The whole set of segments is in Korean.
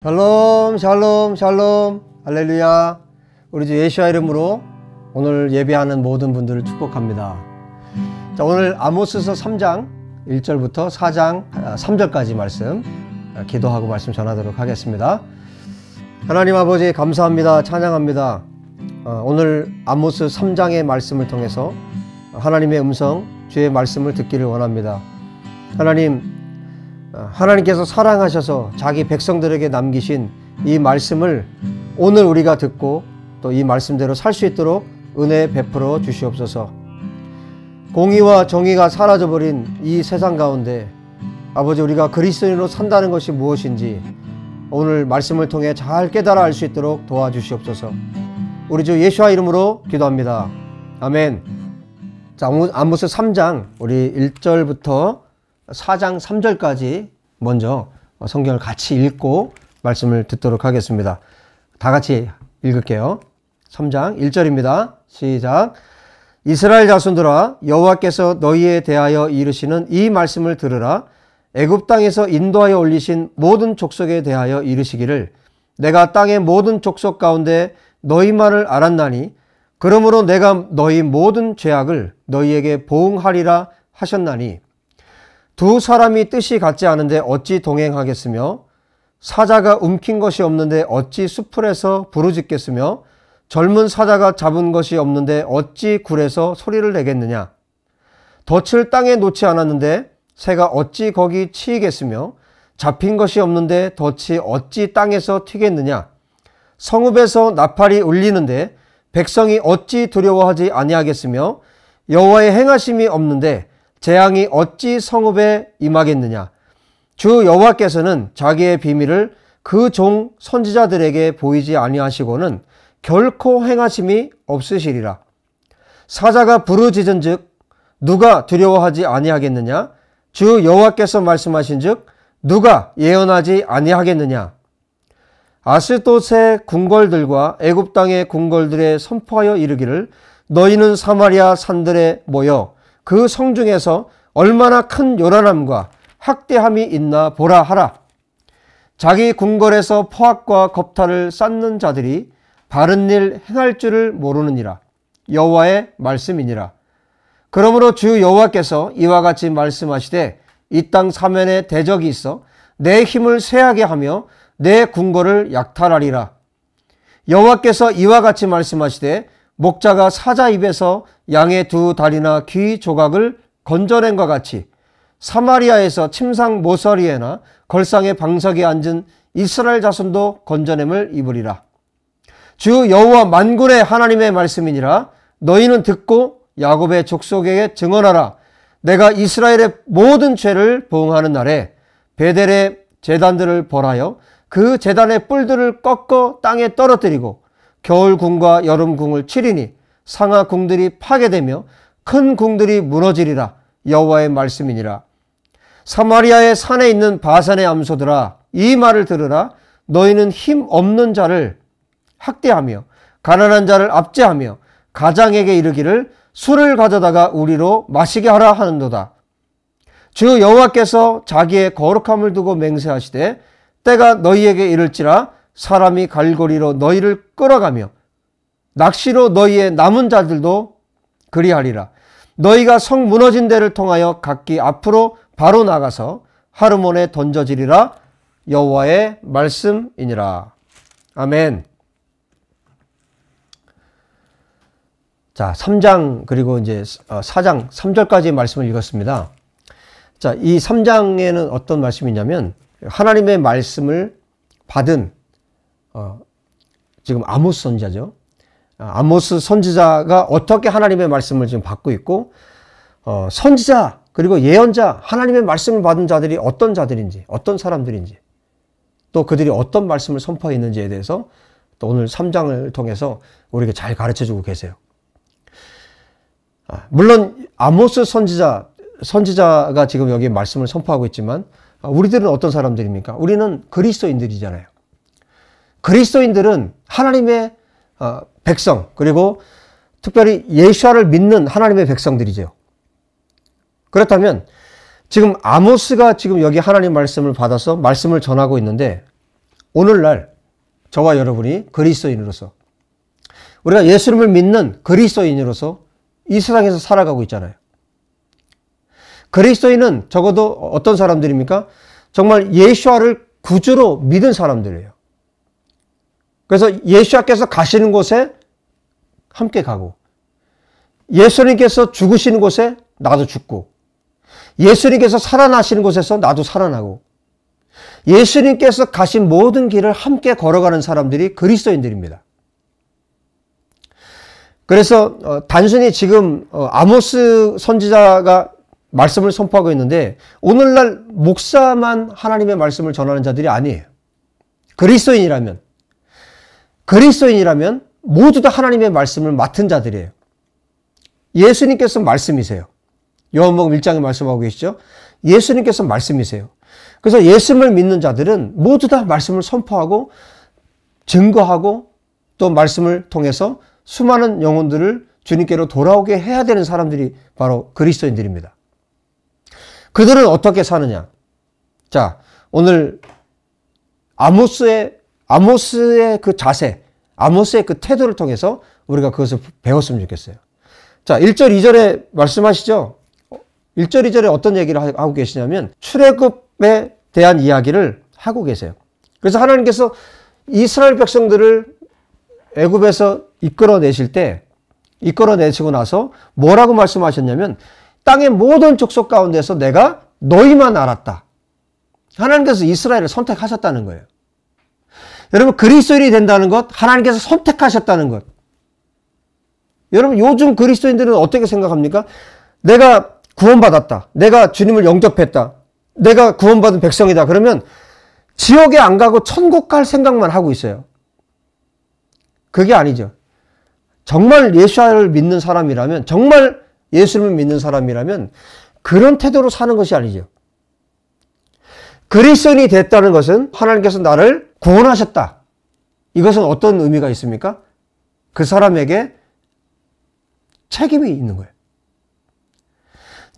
샬롬 샬롬 샬롬 할렐루야. 우리 주 예수와 이름으로 오늘 예배하는 모든 분들을 축복합니다. 자, 오늘 아모스서 3장 1절부터 4장 3절까지 말씀 기도하고 말씀 전하도록 하겠습니다. 하나님 아버지 감사합니다. 찬양합니다. 오늘 아모스 3장의 말씀을 통해서 하나님의 음성, 주의 말씀을 듣기를 원합니다. 하나님께서 사랑하셔서 자기 백성들에게 남기신 이 말씀을 오늘 우리가 듣고 또 이 말씀대로 살 수 있도록 은혜 베풀어 주시옵소서. 공의와 정의가 사라져버린 이 세상 가운데 아버지, 우리가 그리스도인으로 산다는 것이 무엇인지 오늘 말씀을 통해 잘 깨달아 알 수 있도록 도와주시옵소서. 우리 주 예수와 이름으로 기도합니다. 아멘. 자, 아모스 3장 우리 1절부터 4장 3절까지 먼저 성경을 같이 읽고 말씀을 듣도록 하겠습니다. 다 같이 읽을게요. 3장 1절입니다. 시작. 이스라엘 자손들아, 여호와께서 너희에 대하여 이르시는 이 말씀을 들으라. 애굽 땅에서 인도하여 올리신 모든 족속에 대하여 이르시기를, 내가 땅의 모든 족속 가운데 너희만을 알았나니 그러므로 내가 너희 모든 죄악을 너희에게 보응하리라 하셨나니, 두 사람이 뜻이 같지 않은데 어찌 동행하겠으며, 사자가 움킨 것이 없는데 어찌 수풀에서 부르짖겠으며, 젊은 사자가 잡은 것이 없는데 어찌 굴에서 소리를 내겠느냐. 덫을 땅에 놓지 않았는데 새가 어찌 거기 치이겠으며, 잡힌 것이 없는데 덫이 어찌 땅에서 튀겠느냐. 성읍에서 나팔이 울리는데 백성이 어찌 두려워하지 아니하겠으며, 여호와의 행하심이 없는데 재앙이 어찌 성읍에 임하겠느냐. 주 여호와께서는 자기의 비밀을 그 종 선지자들에게 보이지 아니하시고는 결코 행하심이 없으시리라. 사자가 부르짖은즉 누가 두려워하지 아니하겠느냐. 주 여호와께서 말씀하신즉 누가 예언하지 아니하겠느냐. 아스돗의 궁궐들과 애굽 땅의 궁궐들에 선포하여 이르기를, 너희는 사마리아 산들에 모여 그 성중에서 얼마나 큰 요란함과 학대함이 있나 보라 하라. 자기 궁궐에서 포악과 겁탈을 쌓는 자들이 바른 일 행할 줄을 모르느니라. 여호와의 말씀이니라. 그러므로 주 여호와께서 이와 같이 말씀하시되, 이 땅 사면에 대적이 있어 내 힘을 쇠하게 하며 내 궁궐을 약탈하리라. 여호와께서 이와 같이 말씀하시되, 목자가 사자 입에서 양의 두 다리나 귀 조각을 건져낸과 같이 사마리아에서 침상 모서리에나 걸상의 방석에 앉은 이스라엘 자손도 건져냄을 입으리라. 주 여호와 만군의 하나님의 말씀이니라. 너희는 듣고 야곱의 족속에게 증언하라. 내가 이스라엘의 모든 죄를 보응하는 날에 베델의 제단들을 벌하여 그 제단의 뿔들을 꺾어 땅에 떨어뜨리고 겨울 궁과 여름 궁을 치리니 상하 궁들이 파괴되며 큰 궁들이 무너지리라. 여호와의 말씀이니라. 사마리아의 산에 있는 바산의 암소들아, 이 말을 들으라. 너희는 힘 없는 자를 학대하며 가난한 자를 압제하며 가장에게 이르기를, 술을 가져다가 우리로 마시게 하라 하는도다. 주 여호와께서 자기의 거룩함을 두고 맹세하시되, 때가 너희에게 이를지라. 사람이 갈고리로 너희를 끌어가며 낚시로 너희의 남은 자들도 그리하리라. 너희가 성 무너진 데를 통하여 각기 앞으로 바로 나가서 하르몬에 던져지리라. 여호와의 말씀이니라. 아멘. 자, 3장 그리고 이제 4장 3절까지 말씀을 읽었습니다. 자, 이 3장에는 어떤 말씀이냐면, 하나님의 말씀을 받은 지금 아모스 선지자죠. 아모스 선지자가 어떻게 하나님의 말씀을 지금 받고 있고, 선지자 그리고 예언자, 하나님의 말씀을 받은 자들이 어떤 자들인지, 어떤 사람들인지, 또 그들이 어떤 말씀을 선포했는지에 대해서 또 오늘 3장을 통해서 우리에게 잘 가르쳐주고 계세요. 물론 아모스 선지자가 지금 여기 말씀을 선포하고 있지만, 우리들은 어떤 사람들입니까? 우리는 그리스도인들이잖아요. 그리스도인들은 하나님의 백성, 그리고 특별히 예수와를 믿는 하나님의 백성들이죠. 그렇다면 지금 아모스가 지금 여기 하나님 말씀을 받아서 말씀을 전하고 있는데, 오늘날 저와 여러분이 그리스도인으로서, 우리가 예수님을 믿는 그리스도인으로서 이 세상에서 살아가고 있잖아요. 그리스도인은 적어도 어떤 사람들입니까? 정말 예수와를 구주로 믿은 사람들이에요. 그래서 예수님께서 가시는 곳에 함께 가고, 예수님께서 죽으시는 곳에 나도 죽고, 예수님께서 살아나시는 곳에서 나도 살아나고, 예수님께서 가신 모든 길을 함께 걸어가는 사람들이 그리스도인들입니다. 그래서 단순히 지금 아모스 선지자가 말씀을 선포하고 있는데, 오늘날 목사만 하나님의 말씀을 전하는 자들이 아니에요. 그리스도인이라면 모두 다 하나님의 말씀을 맡은 자들이에요. 예수님께서 말씀이세요. 요한복음 1장에 말씀하고 계시죠. 예수님께서 말씀이세요. 그래서 예수님을 믿는 자들은 모두 다 말씀을 선포하고 증거하고 또 말씀을 통해서 수많은 영혼들을 주님께로 돌아오게 해야 되는 사람들이 바로 그리스도인들입니다. 그들은 어떻게 사느냐? 자, 오늘 아모스의 그 자세, 아모스의 그 태도를 통해서 우리가 그것을 배웠으면 좋겠어요. 자, 1절, 2절에 말씀하시죠? 1절, 2절에 어떤 얘기를 하고 계시냐면 출애굽에 대한 이야기를 하고 계세요. 그래서 하나님께서 이스라엘 백성들을 애굽에서 이끌어내시고 나서 뭐라고 말씀하셨냐면 땅의 모든 족속 가운데서 내가 너희만 알았다. 하나님께서 이스라엘을 선택하셨다는 거예요. 여러분, 그리스도인이 된다는 것, 하나님께서 선택하셨다는 것. 여러분, 요즘 그리스도인들은 어떻게 생각합니까? 내가 구원받았다. 내가 주님을 영접했다. 내가 구원받은 백성이다. 그러면 지옥에 안 가고 천국 갈 생각만 하고 있어요. 그게 아니죠. 정말 예수를 믿는 사람이라면, 정말 예수를 믿는 사람이라면 그런 태도로 사는 것이 아니죠. 그리스도인이 됐다는 것은 하나님께서 나를 구원하셨다. 이것은 어떤 의미가 있습니까? 그 사람에게 책임이 있는 거예요.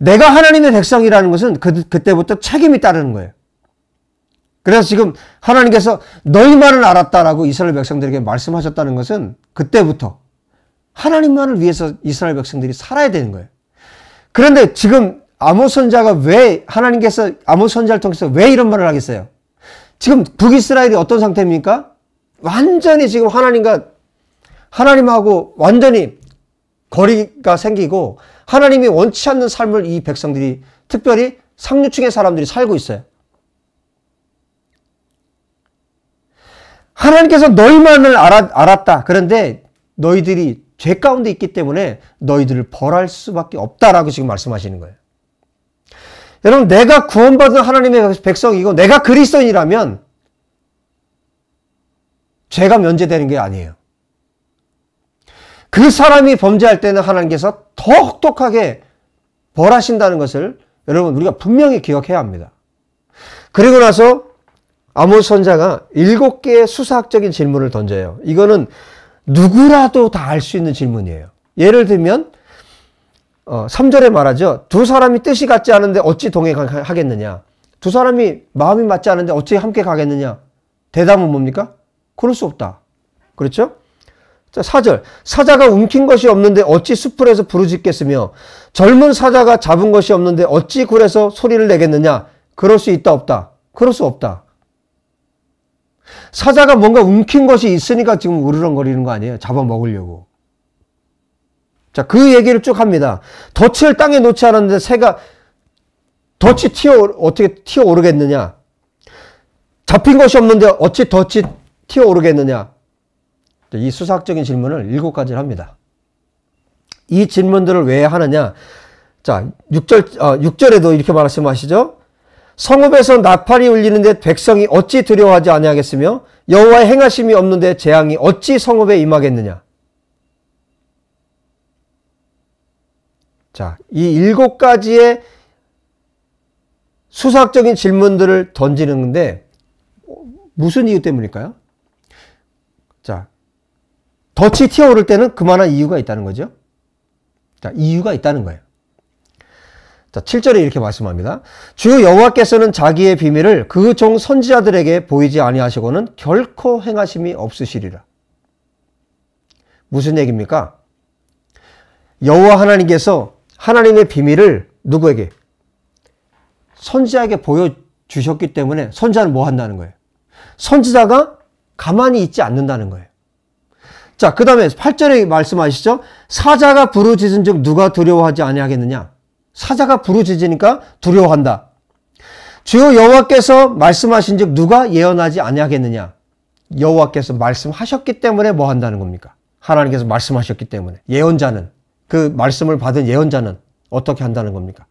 내가 하나님의 백성이라는 것은 그때부터 책임이 따르는 거예요. 그래서 지금 하나님께서 너희만을 알았다라고 이스라엘 백성들에게 말씀하셨다는 것은 그때부터 하나님만을 위해서 이스라엘 백성들이 살아야 되는 거예요. 그런데 지금 아모스 선지자가 왜 하나님께서 아모스 선지자를 통해서 왜 이런 말을 하겠어요? 지금 북이스라엘이 어떤 상태입니까? 완전히 지금 하나님하고 완전히 거리가 생기고 하나님이 원치 않는 삶을 이 백성들이, 특별히 상류층의 사람들이 살고 있어요. 하나님께서 너희만을 알았다. 그런데 너희들이 죄 가운데 있기 때문에 너희들을 벌할 수밖에 없다라고 지금 말씀하시는 거예요. 여러분, 내가 구원받은 하나님의 백성이고 내가 그리스도인이라면 죄가 면제되는 게 아니에요. 그 사람이 범죄할 때는 하나님께서 더 혹독하게 벌하신다는 것을 여러분, 우리가 분명히 기억해야 합니다. 그리고 나서 아모스 선지자가 7개의 수사학적인 질문을 던져요. 이거는 누구라도 다 알 수 있는 질문이에요. 예를 들면 3절에 말하죠. 두 사람이 뜻이 같지 않은데 어찌 동행하겠느냐. 두 사람이 마음이 맞지 않은데 어찌 함께 가겠느냐. 대답은 뭡니까? 그럴 수 없다. 그렇죠? 자, 4절. 사자가 움킨 것이 없는데 어찌 수풀에서 부르짖겠으며 젊은 사자가 잡은 것이 없는데 어찌 굴에서 소리를 내겠느냐. 그럴 수 있다 없다. 그럴 수 없다. 사자가 뭔가 움킨 것이 있으니까 지금 으르렁거리는 거 아니에요? 잡아먹으려고. 자, 그 얘기를 쭉 합니다. 덫을 땅에 놓지 않았는데 새가 덫이 어떻게 튀어오르겠느냐? 잡힌 것이 없는데 어찌 덫이 튀어오르겠느냐? 이 수사학적인 질문을 7가지를 합니다. 이 질문들을 왜 하느냐? 자, 6절에도 이렇게 말씀하시죠? 성읍에서 나팔이 울리는데 백성이 어찌 두려워하지 아니하겠으며 여호와의 행하심이 없는데 재앙이 어찌 성읍에 임하겠느냐? 자, 이 7가지의 수사학적인 질문들을 던지는데 무슨 이유 때문일까요? 자, 덫이 튀어오를 때는 그만한 이유가 있다는 거죠. 자, 이유가 있다는 거예요. 자, 7절에 이렇게 말씀합니다. 주 여호와께서는 자기의 비밀을 그 종 선지자들에게 보이지 아니하시고는 결코 행하심이 없으시리라. 무슨 얘기입니까? 여호와 하나님께서 하나님의 비밀을 누구에게? 선지자에게 보여주셨기 때문에 선지자는 뭐 한다는 거예요? 선지자가 가만히 있지 않는다는 거예요. 자, 그 다음에 8절에 말씀하시죠. 사자가 부르짖은 즉 누가 두려워하지 아니하겠느냐. 사자가 부르짖으니까 두려워한다. 주여 여호와께서 말씀하신 즉 누가 예언하지 아니하겠느냐. 여호와께서 말씀하셨기 때문에 뭐 한다는 겁니까? 하나님께서 말씀하셨기 때문에. 예언자는, 그 말씀을 받은 예언자는 어떻게 한다는 겁니까?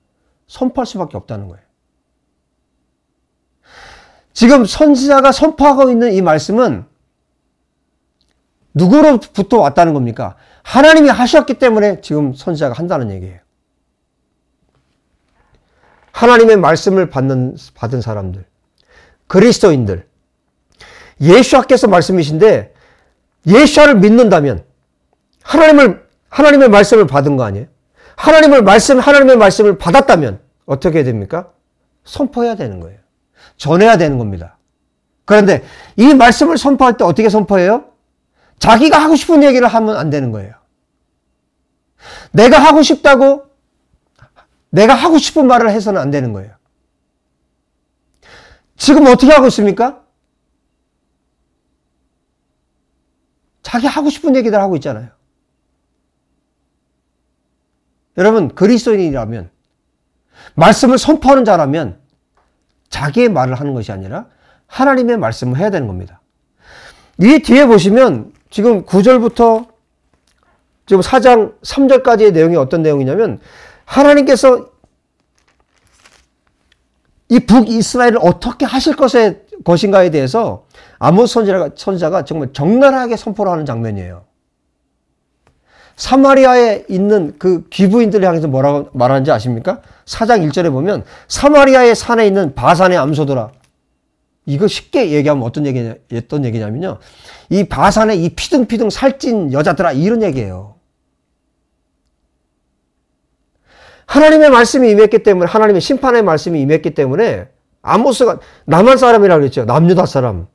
선포할 수밖에 없다는 거예요. 지금 선지자가 선포하고 있는 이 말씀은 누구로부터 왔다는 겁니까? 하나님이 하셨기 때문에 지금 선지자가 한다는 얘기예요. 하나님의 말씀을 받은 사람들, 그리스도인들, 예수께서 말씀이신데 예수를 믿는다면 하나님의 말씀을 받은 거 아니에요? 하나님의 말씀을 받았다면 어떻게 됩니까? 선포해야 되는 거예요. 전해야 되는 겁니다. 그런데 이 말씀을 선포할 때 어떻게 선포해요? 자기가 하고 싶은 얘기를 하면 안 되는 거예요. 내가 하고 싶은 말을 해서는 안 되는 거예요. 지금 어떻게 하고 있습니까? 자기 하고 싶은 얘기들 하고 있잖아요. 여러분, 그리스도인이라면, 말씀을 선포하는 자라면 자기의 말을 하는 것이 아니라 하나님의 말씀을 해야 되는 겁니다. 이 뒤에 보시면 지금 9절부터 지금 4장 3절까지의 내용이 어떤 내용이냐면 하나님께서 이 북이스라엘을 어떻게 하실 것인가에 대해서 아모스 선지자가 정말 적나라하게 선포를 하는 장면이에요. 사마리아에 있는 그 귀부인들을 향해서 뭐라고 말하는지 아십니까? 4장 1절에 보면 사마리아의 산에 있는 바산의 암소들아. 이거 쉽게 얘기하면 어떤 얘기냐면요. 이 바산에 이 피둥피둥 살찐 여자들아, 이런 얘기예요. 하나님의 말씀이 임했기 때문에, 하나님의 심판의 말씀이 임했기 때문에 아모스가 남한 사람이라고 그랬죠. 남유다 사람.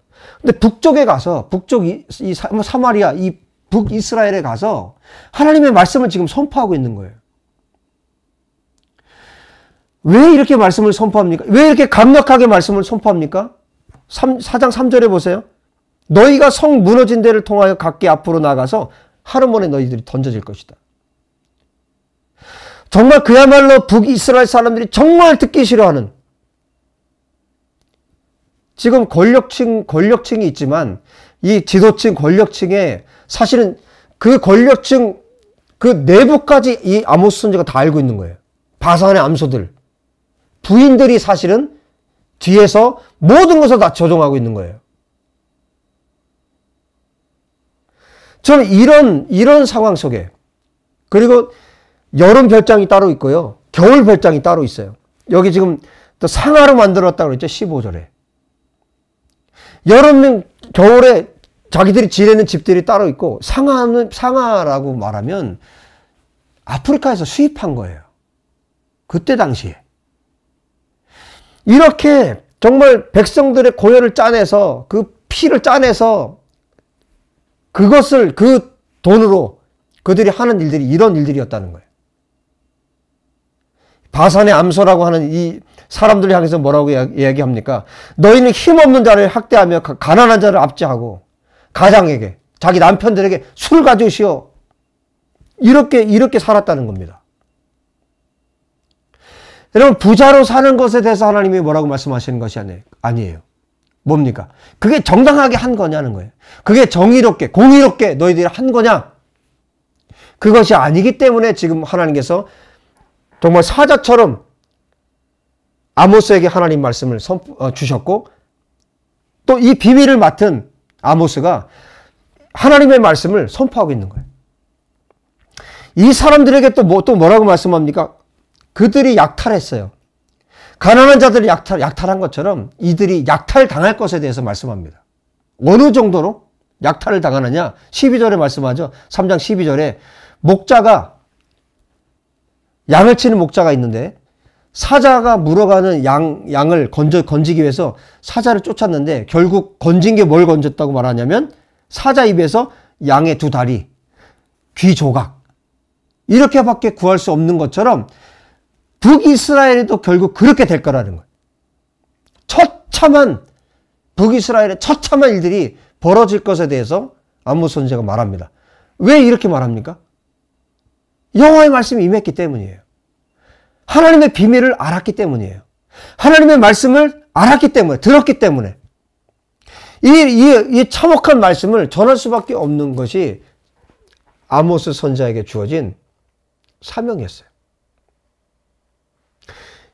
근데 북쪽에 가서, 이 사마리아, 이 북이스라엘에 가서 하나님의 말씀을 지금 선포하고 있는 거예요. 왜 이렇게 말씀을 선포합니까? 왜 이렇게 강력하게 말씀을 선포합니까? 4장 3절에 보세요. 너희가 성 무너진 데를 통하여 각기 앞으로 나가서 하루 만에 너희들이 던져질 것이다. 정말 그야말로 북이스라엘 사람들이 정말 듣기 싫어하는, 지금 권력층이 있지만 이 지도층 권력층에 사실은 그 권력층 그 내부까지 이 아모스 선지자가 다 알고 있는 거예요. 바산의 암소들, 부인들이 사실은 뒤에서 모든 것을 다 조종하고 있는 거예요. 저는 이런 상황 속에, 그리고 여름 별장이 따로 있고요. 겨울 별장이 따로 있어요. 여기 지금 또 상하로 만들었다고 그랬죠. 15절에. 여름, 겨울에 자기들이 지내는 집들이 따로 있고, 상하라고 말하면 아프리카에서 수입한 거예요. 그때 당시에. 이렇게 정말 백성들의 고열을 짜내서, 그 피를 짜내서 그것을 그 돈으로 그들이 하는 일들이 이런 일들이었다는 거예요. 바산의 암소라고 하는 이 사람들을 향해서 뭐라고 이야기합니까? 너희는 힘없는 자를 학대하며 가난한 자를 압제하고 가장에게, 자기 남편들에게 술 가져오시오. 이렇게 살았다는 겁니다. 여러분, 부자로 사는 것에 대해서 하나님이 뭐라고 말씀하시는 것이 아니에요. 뭡니까? 그게 정당하게 한 거냐는 거예요. 그게 정의롭게, 공의롭게 너희들이 한 거냐? 그것이 아니기 때문에 지금 하나님께서 정말 사자처럼 아모스에게 하나님 말씀을 주셨고, 또 이 비밀을 맡은 아모스가 하나님의 말씀을 선포하고 있는 거예요. 이 사람들에게 또 뭐라고 말씀합니까? 그들이 약탈했어요. 가난한 자들이 약탈한 것처럼 이들이 약탈당할 것에 대해서 말씀합니다. 어느 정도로 약탈을 당하느냐? 12절에 말씀하죠. 3장 12절에 양을 치는 목자가 있는데 사자가 물어가는 양을 건지기 위해서 사자를 쫓았는데 결국 건진 게 뭘 건졌다고 말하냐면 사자 입에서 양의 두 다리, 귀 조각 이렇게밖에 구할 수 없는 것처럼 북이스라엘에도 결국 그렇게 될 거라는 거예요. 북이스라엘의 처참한 일들이 벌어질 것에 대해서 아모스 선지자가 말합니다. 왜 이렇게 말합니까? 여호와의 말씀이 임했기 때문이에요. 하나님의 비밀을 알았기 때문이에요. 하나님의 말씀을 알았기 때문에, 들었기 때문에. 이 참혹한 말씀을 전할 수밖에 없는 것이 아모스 선지자에게 주어진 사명이었어요.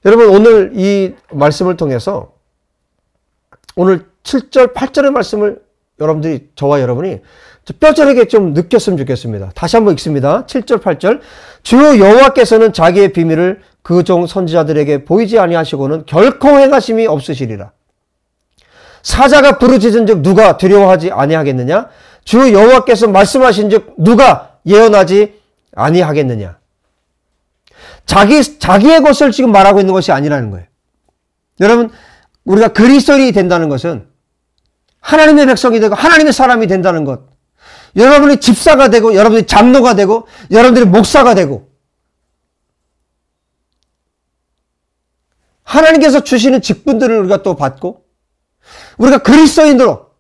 여러분, 오늘 이 말씀을 통해서 오늘 7절, 8절의 말씀을 여러분들이, 저와 여러분이 뼈저리게 좀 느꼈으면 좋겠습니다. 다시 한번 읽습니다. 7절, 8절. 주 여호와께서는 자기의 비밀을 그 종 선지자들에게 보이지 아니하시고는 결코 행하심이 없으시리라. 사자가 부르짖은즉 누가 두려워하지 아니하겠느냐? 주 여호와께서 말씀하신즉 누가 예언하지 아니하겠느냐? 자기의 것을 지금 말하고 있는 것이 아니라는 거예요. 여러분, 우리가 그리스도인이 된다는 것은 하나님의 백성이 되고 하나님의 사람이 된다는 것. 여러분이 집사가 되고 여러분이 장로가 되고 여러분들이 목사가 되고 하나님께서 주시는 직분들을 우리가 또 받고 우리가 그리스도인으로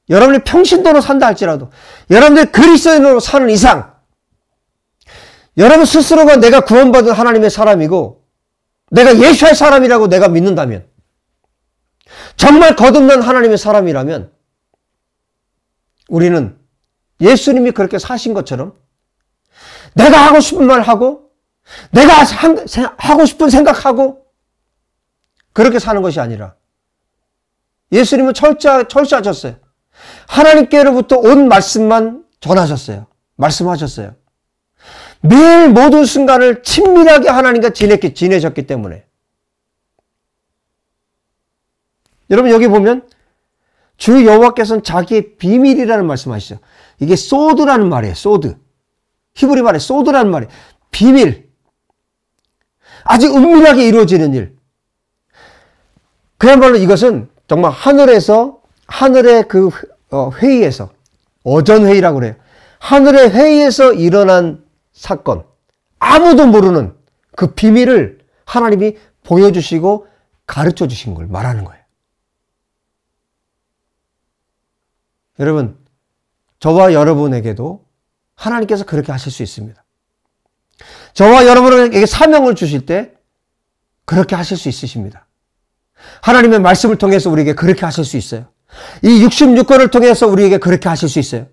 여러분이 평신도로 산다 할지라도 여러분들이 그리스도인으로 사는 이상 여러분 스스로가 내가 구원받은 하나님의 사람이고 내가 예수의 사람이라고 내가 믿는다면 정말 거듭난 하나님의 사람이라면 우리는 예수님이 그렇게 사신 것처럼 내가 하고 싶은 말 하고 내가 하고 싶은 생각하고 그렇게 사는 것이 아니라 예수님은 철저하셨어요. 하나님께로부터 온 말씀만 전하셨어요. 말씀하셨어요. 매일 모든 순간을 친밀하게 하나님과 지내셨기 때문에 여러분 여기 보면 주 여호와께서는 자기의 비밀이라는 말씀하시죠. 이게 소드라는 말이에요. 소드. 히브리 말에 소드라는 말이에요. 비밀. 아주 은밀하게 이루어지는 일. 그야말로 이것은 정말 하늘의 그 회의에서 어전회의라고 그래요. 하늘의 회의에서 일어난 사건. 아무도 모르는 그 비밀을 하나님이 보여주시고 가르쳐 주신 걸 말하는 거예요. 여러분, 저와 여러분에게도 하나님께서 그렇게 하실 수 있습니다. 저와 여러분에게 사명을 주실 때 그렇게 하실 수 있으십니다. 하나님의 말씀을 통해서 우리에게 그렇게 하실 수 있어요. 이 66권을 통해서 우리에게 그렇게 하실 수 있어요.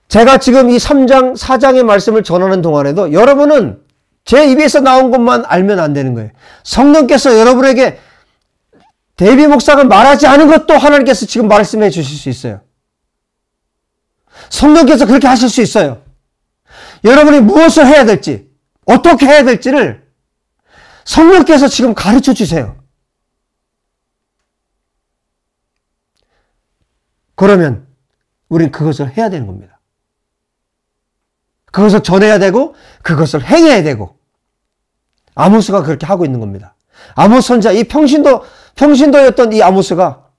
제가 지금 이 3장, 4장의 말씀을 전하는 동안에도 여러분은 제 입에서 나온 것만 알면 안 되는 거예요. 성령께서 여러분에게 데이비 목사가 말하지 않은 것도 하나님께서 지금 말씀해 주실 수 있어요. 성령께서 그렇게 하실 수 있어요. 여러분이 무엇을 해야 될지, 어떻게 해야 될지를 성령께서 지금 가르쳐 주세요. 그러면 우린 그것을 해야 되는 겁니다. 그것을 전해야 되고 그것을 행해야 되고 아모스가 그렇게 하고 있는 겁니다. 아모스 선지자, 이 평신도였던 이 아모스가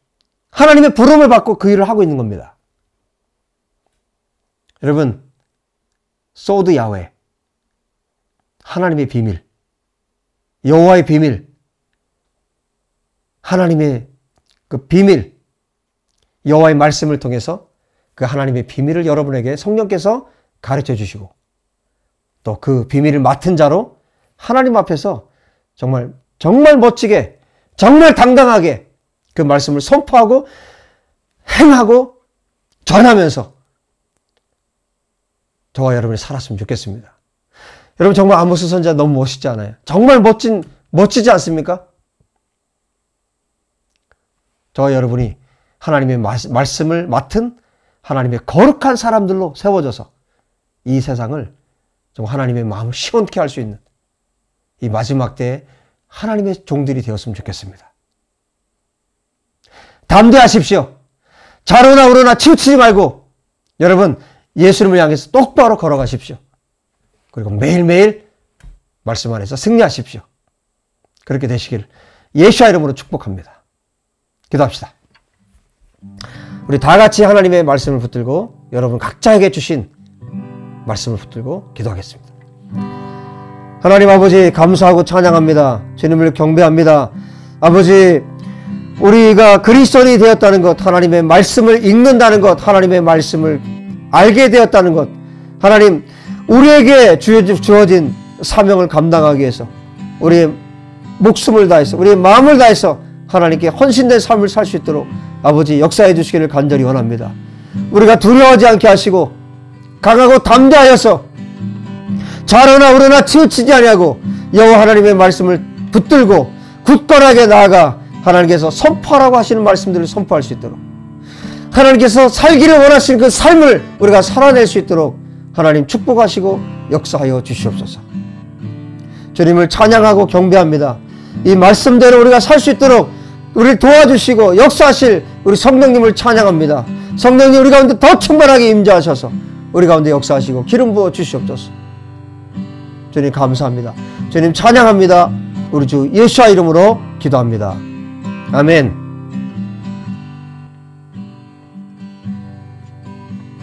하나님의 부름을 받고 그 일을 하고 있는 겁니다. 여러분, 소드 야훼, 하나님의 비밀, 여호와의 비밀, 하나님의 그 비밀, 여호와의 말씀을 통해서 그 하나님의 비밀을 여러분에게 성령께서 가르쳐 주시고 또 그 비밀을 맡은 자로 하나님 앞에서 정말 멋지게, 정말 당당하게 그 말씀을 선포하고 행하고 전하면서 저와 여러분이 살았으면 좋겠습니다. 여러분 정말 아모스 선지자 너무 멋있지 않아요? 정말 멋지지 않습니까? 저와 여러분이 하나님의 말씀을 맡은 하나님의 거룩한 사람들로 세워져서 이 세상을 좀 하나님의 마음을 시원케 할 수 있는 이 마지막 때에 하나님의 종들이 되었으면 좋겠습니다. 담대하십시오. 좌로나 우로나 치우치지 말고 여러분 예수님을 향해서 똑바로 걸어가십시오. 그리고 매일매일 말씀 안에서 승리하십시오. 그렇게 되시길 예수와 이름으로 축복합니다. 기도합시다. 우리 다 같이 하나님의 말씀을 붙들고 여러분 각자에게 주신 말씀을 붙들고 기도하겠습니다. 하나님 아버지 감사하고 찬양합니다. 주님을 경배합니다. 아버지 우리가 그리스도인이 되었다는 것, 하나님의 말씀을 읽는다는 것, 하나님의 말씀을 알게 되었다는 것, 하나님 우리에게 주어진 사명을 감당하기 위해서 우리의 목숨을 다해서 우리의 마음을 다해서 하나님께 헌신된 삶을 살 수 있도록 아버지 역사해 주시기를 간절히 원합니다. 우리가 두려워하지 않게 하시고 강하고 담대하여서 자로나 우러나 치우치지 아니하고 여호와 하나님의 말씀을 붙들고 굳건하게 나아가 하나님께서 선포하라고 하시는 말씀들을 선포할 수 있도록 하나님께서 살기를 원하시는 그 삶을 우리가 살아낼 수 있도록 하나님 축복하시고 역사하여 주시옵소서. 주님을 찬양하고 경배합니다. 이 말씀대로 우리가 살 수 있도록 우리를 도와주시고 역사하실 우리 성령님을 찬양합니다. 성령님 우리 가운데 더 충만하게 임재하셔서 우리 가운데 역사하시고 기름 부어 주시옵소서. 주님 감사합니다. 주님 찬양합니다. 우리 주 예수와 이름으로 기도합니다. 아멘.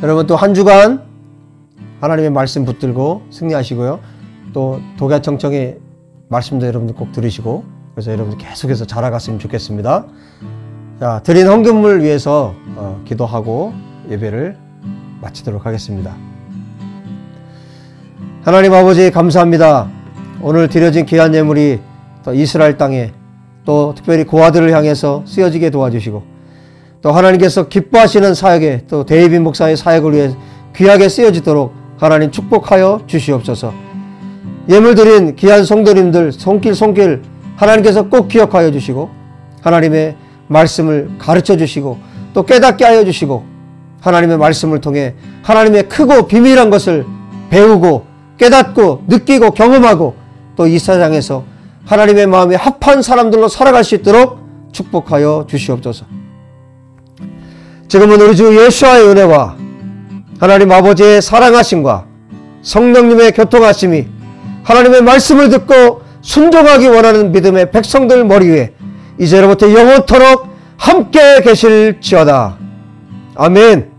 여러분 또 한 주간 하나님의 말씀 붙들고 승리하시고요. 또 독야청청의 말씀도 여러분들 꼭 들으시고 그래서 여러분들 계속해서 자라갔으면 좋겠습니다. 자, 드린 헌금을 위해서 기도하고 예배를 마치도록 하겠습니다. 하나님 아버지 감사합니다. 오늘 드려진 귀한 예물이 또 이스라엘 땅에 또 특별히 고아들을 향해서 쓰여지게 도와주시고 또 하나님께서 기뻐하시는 사역에 또 데이빗 목사의 사역을 위해 귀하게 쓰여지도록 하나님 축복하여 주시옵소서. 예물 드린 귀한 성도님들 손길 하나님께서 꼭 기억하여 주시고 하나님의 말씀을 가르쳐 주시고 또 깨닫게 하여 주시고 하나님의 말씀을 통해 하나님의 크고 비밀한 것을 배우고 깨닫고 느끼고 경험하고 또 이 세상에서 하나님의 마음에 합한 사람들로 살아갈 수 있도록 축복하여 주시옵소서. 지금은 우리 주 예수와의 은혜와 하나님 아버지의 사랑하심과 성령님의 교통하심이 하나님의 말씀을 듣고 순종하기 원하는 믿음의 백성들 머리 위에 이제로부터 영원토록 함께 계실지어다. 아멘.